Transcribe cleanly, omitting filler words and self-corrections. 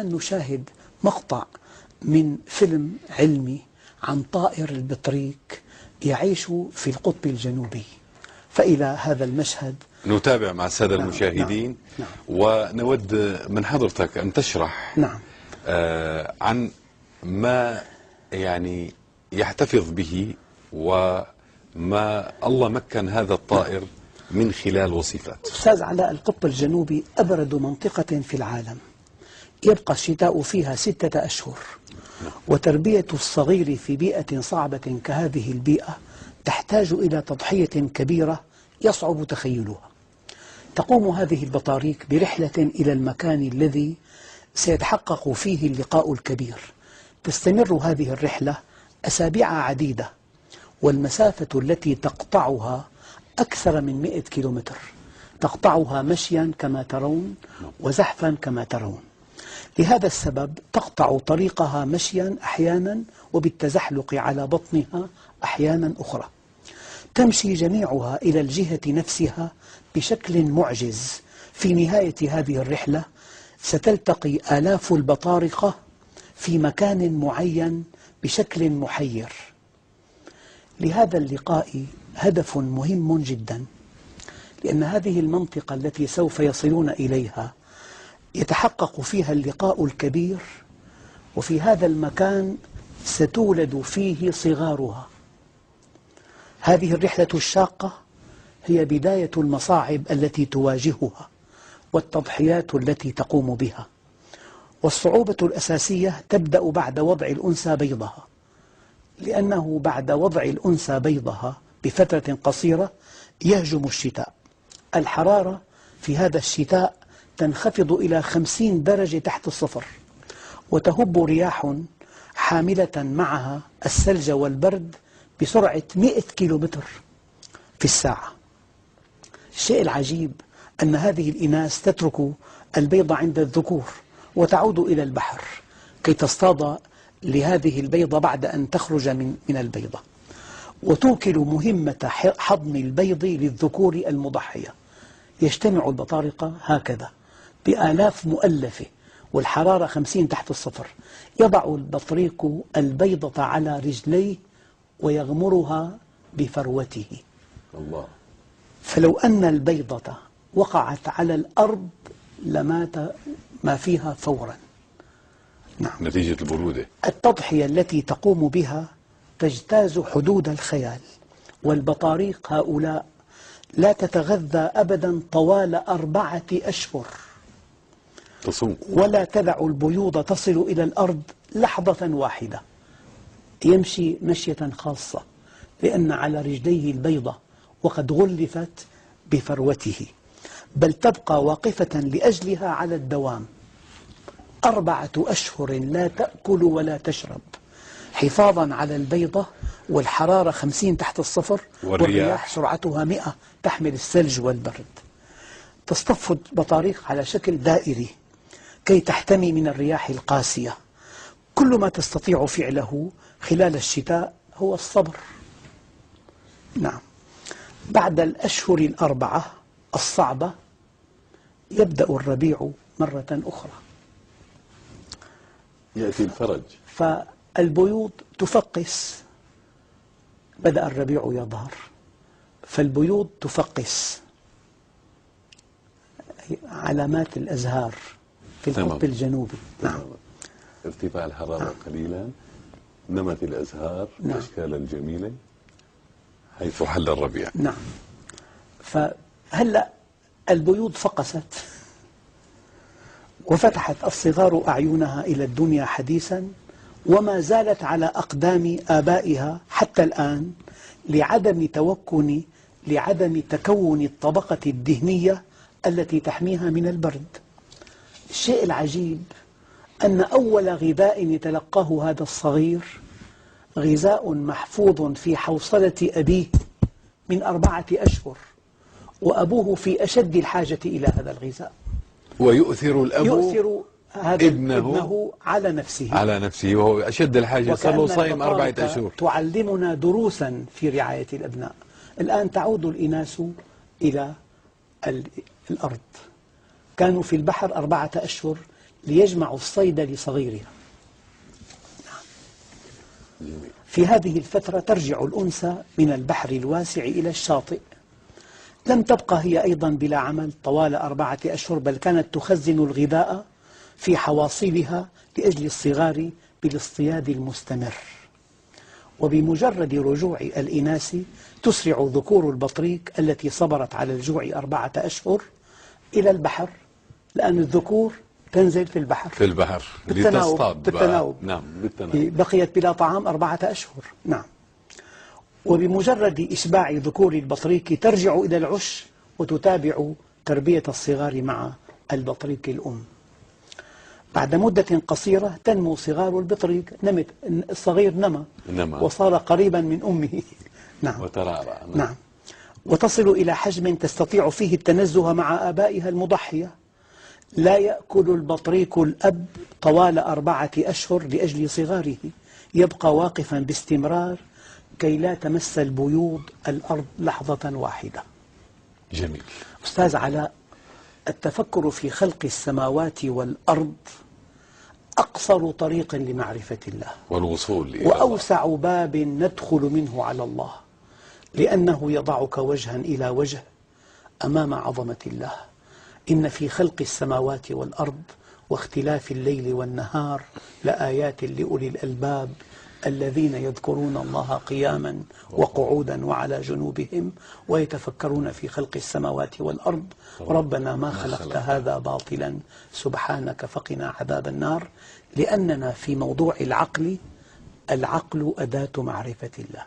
نشاهد مقطع من فيلم علمي عن طائر البطريق يعيش في القطب الجنوبي، فإلى هذا المشهد نتابع مع السادة المشاهدين. نعم. ونود من حضرتك أن تشرح عن ما يعني يحتفظ به وما الله مكن هذا الطائر من خلال وصفات. أستاذ علاء، القطب الجنوبي أبرد منطقة في العالم، يبقى الشتاء فيها 6 أشهر، وتربية الصغير في بيئة صعبة كهذه البيئة تحتاج إلى تضحية كبيرة يصعب تخيلها. تقوم هذه البطاريق برحلة إلى المكان الذي سيتحقق فيه اللقاء الكبير. تستمر هذه الرحلة أسابيع عديدة، والمسافة التي تقطعها أكثر من 100 كيلومتر، تقطعها مشيا كما ترون وزحفا كما ترون. لهذا السبب تقطع طريقها مشيا أحيانا وبالتزحلق على بطنها أحيانا أخرى. تمشي جميعها إلى الجهة نفسها بشكل معجز. في نهاية هذه الرحلة ستلتقي آلاف البطارقة في مكان معين بشكل محير. لهذا اللقاء هدف مهم جدا، لأن هذه المنطقة التي سوف يصلون إليها يتحقق فيها اللقاء الكبير، وفي هذا المكان ستولد فيه صغارها. هذه الرحلة الشاقة هي بداية المصاعب التي تواجهها والتضحيات التي تقوم بها. والصعوبة الأساسية تبدأ بعد وضع الأنثى بيضها، لأنه بعد وضع الأنثى بيضها بفترة قصيرة يهجم الشتاء. الحرارة في هذا الشتاء تنخفض إلى 50 درجة تحت الصفر، وتهب رياح حاملة معها الثلج والبرد بسرعة 100 كيلومتر في الساعة. الشيء العجيب أن هذه الإناث تترك البيضة عند الذكور وتعود إلى البحر كي تصطاد لهذه البيضة بعد أن تخرج من البيضة، وتوكل مهمة حضن البيض للذكور المضحية. يجتمع البطارقة هكذا بآلاف مؤلفة والحرارة 50 تحت الصفر. يضع البطريق البيضة على رجليه ويغمرها بفروته. الله. فلو أن البيضة وقعت على الأرض لمات ما فيها فورا. نعم. نتيجة البرودة. التضحية التي تقوم بها تجتاز حدود الخيال. والبطاريق هؤلاء لا تتغذى أبدا طوال 4 أشهر، تصوم ولا تدع البيوض تصل إلى الأرض لحظة واحدة. يمشي مشية خاصة لأن على رجليه البيضة وقد غلفت بفروته، بل تبقى واقفة لأجلها على الدوام. 4 أشهر لا تأكل ولا تشرب حفاظا على البيضة، والحرارة 50 تحت الصفر، والرياح سرعتها 100 تحمل الثلج والبرد. تصطف البطاريق على شكل دائري كي تحتمي من الرياح القاسية. كل ما تستطيع فعله خلال الشتاء هو الصبر. نعم. بعد الأشهر 4 الصعبة يبدأ الربيع مرة أخرى، يأتي الفرج، فالبيوض تفقس. بدأ الربيع يظهر فالبيوض تفقس، علامات الأزهار في القطب الجنوبي. نعم. ارتفاع الحرارة قليلا، نمت الأزهار أشكالا جميلة حيث حل الربيع. نعم. فهلأ البيوض فقست وفتحت الصغار أعينها إلى الدنيا حديثا، وما زالت على أقدام آبائها حتى الآن لعدم تكون الطبقة الدهنية التي تحميها من البرد. الشيء العجيب أن أول غذاء يتلقاه هذا الصغير غذاء محفوظ في حوصلة أبيه من 4 أشهر، وأبوه في أشد الحاجة إلى هذا الغذاء، ويؤثر الأب هذا ابنه على نفسه وهو أشد الحاجة. صار له صايم 4 أشهر. تعلمنا دروسا في رعاية الأبناء. الآن تعود الإناث إلى الأرض. كانوا في البحر 4 أشهر ليجمعوا الصيد لصغيرها. في هذه الفترة ترجع الأنثى من البحر الواسع إلى الشاطئ. لم تبقى هي أيضا بلا عمل طوال 4 أشهر، بل كانت تخزن الغذاء في حواصلها لأجل الصغار بالاصطياد المستمر. وبمجرد رجوع الإناث تسرع ذكور البطريق التي صبرت على الجوع 4 أشهر إلى البحر، لأن الذكور تنزل في البحر لتصطاد بالتناوب. نعم بالتناوب. بقيت بلا طعام 4 أشهر. نعم. وبمجرد إشباع ذكور البطريق ترجع إلى العش وتتابع تربية الصغار مع البطريق الأم. بعد مدة قصيرة تنمو صغار البطريق، الصغير نمى وصار قريبا من أمه. نعم. وترعرع. نعم. وتصل إلى حجم تستطيع فيه التنزه مع آبائها المضحية. لا يأكل البطريق الأب طوال 4 أشهر لأجل صغاره، يبقى واقفا باستمرار كي لا تمس البيوض الأرض لحظة واحدة. جميل. أستاذ علاء، التفكر في خلق السماوات والأرض أقصر طريق لمعرفة الله والوصول إلى وأوسع باب ندخل منه على الله، لأنه يضعك وجها إلى وجه أمام عظمة الله. إن في خلق السماوات والأرض واختلاف الليل والنهار لآيات لأولي الألباب الذين يذكرون الله قياما وقعودا وعلى جنوبهم ويتفكرون في خلق السماوات والأرض ربنا ما خلقت هذا باطلا سبحانك فقنا عذاب النار. لأننا في موضوع العقل أداة معرفة الله.